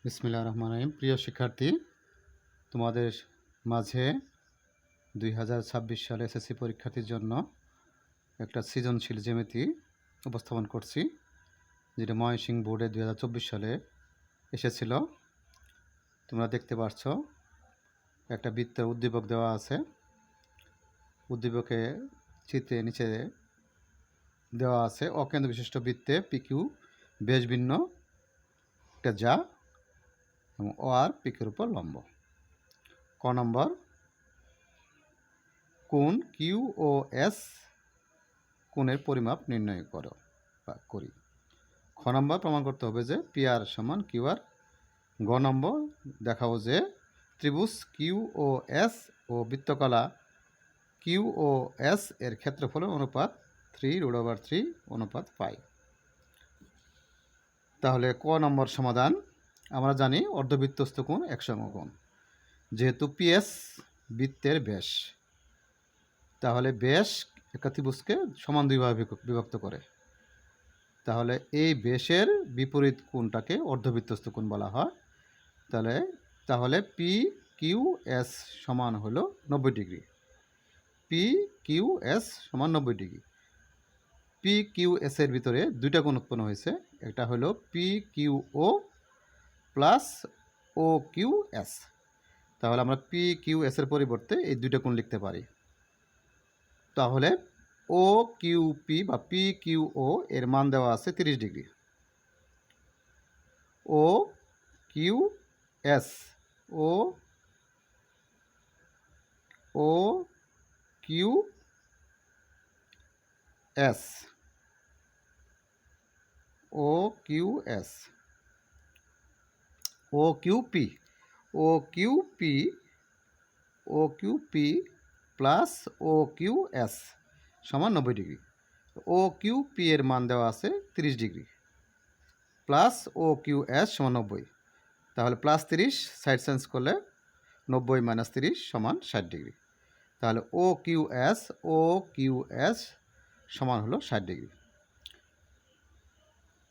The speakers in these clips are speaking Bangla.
বিসমিল্লাহির রহমানির রহিম। প্রিয় শিক্ষার্থী, তোমাদের মাঝে ২০২৬ সালে এসএসসি পরীক্ষার্থীর জন্য একটা সৃজনশীল জ্যামিতি উপস্থাপন করছি, যেটা ময়মনসিংহ বোর্ডে ২০২৪ সালে এসেছিল। তোমরা দেখতে পাচ্ছ একটা বৃত্তের উদ্দীপক দেওয়া আছে। উদ্দীপকে চিত্রে নিচে দেওয়া আছে অকেন্দ্র বিশিষ্ট বৃত্তে পিকিউ বেশ ভিন্ন একটা যা এবং ও আর পিকের উপর লম্ব। ক নম্বর, কোণ কিউ ও এস কোণের পরিমাপ নির্ণয় করো বা করি। খ নম্বর, প্রমাণ করতে হবে যে পি আর সমান কিউ আর। গ নম্বর, দেখাবো যে ত্রিভুজ কিউ ও এস ও বৃত্তকলা কিউ ও এস এর ক্ষেত্রফলের অনুপাত 3√3 অনুপাত পাই। তাহলে ক নম্বর সমাধান। আমরা জানি অর্ধবৃত্তস্থ কোণ একসমকোণ, যেহেতু পিএস বৃত্তের ব্যাস, তাহলে ব্যাস একটা ত্রিভুজকে সমান দুইভাবে বিভক্ত করে। তাহলে এই ব্যাসের বিপরীত কোণটাকে অর্ধবৃত্তস্থ কোণ বলা হয়। তাহলে পি কিউ এস সমান হলো 90 ডিগ্রি। পি কিউ এস সমান 90 ডিগ্রি। পি কিউ এস এর ভিতরে দুইটা কোণ উৎপন্ন হয়েছে। একটা হলো পি কিউ ও প্লাস ও কিউ এস। তাহলে আমরা পি কিউ এস এর পরিবর্তে এই দুইটা কোণ লিখতে পারি। তাহলে ও কিউ পি বা পি কিউ ও এর মান দেওয়া আছে 30 degree. O Q S O O Q S O Q S O Q P O Q P O Q P plus O Q S সমান 90 ডিগ্রি। ও কিউ পি এর মান দেওয়া আছে 30 degree plus O Q S সমান 90। তাহলে প্লাস 30 সাইড চেঞ্জ করলে 90 মাইনাস 30 সমান 60 ডিগ্রি। তাহলে ও কিউ এস সমান হলো 60 ডিগ্রি।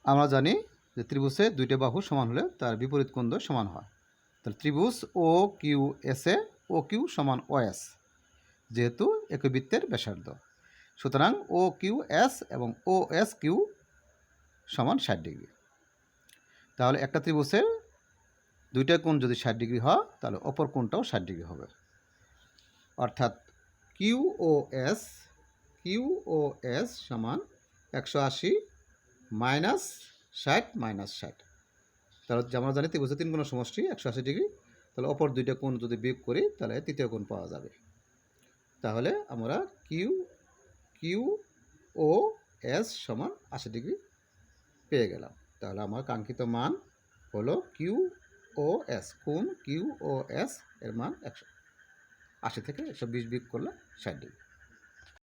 আমরা জানি যে ত্রিভুজে দুইটা বাহু সমান হলে তার বিপরীত কোণ দ্বয় সমান হয়। তাহলে ত্রিভুজ ও কিউ এসে ও কিউ সমান ও এস, যেহেতু একই বৃত্তের ব্যাসার্ধ, সুতরাং ও কিউ এস এবং ও এস কিউ সমান 60 ডিগ্রি। তাহলে একটা ত্রিভুজের দুইটা কোণ যদি 60 ডিগ্রি হয়, তাহলে অপর কোণটাও 60 ডিগ্রি হবে। অর্থাৎ কিউ ও এস সমান 180 মাইনাস 60 মাইনাস 60। তাহলে আমরা জানি ত্রিভুজের তিন কোণের সমষ্টি 180 ডিগ্রি। তাহলে অপর দুইটা কোণ যদি বিয়োগ করি, তাহলে তৃতীয় কোণ পাওয়া যাবে। তাহলে আমরা কিউ ও এস সমান 80 ডিগ্রি পেয়ে গেলাম। তাহলে আমার কাঙ্ক্ষিত মান হলো কিউ ও এস। কোণ কিউ ও এস এর মান 180 থেকে 120 বিয়োগ করলে 60 ডিগ্রি।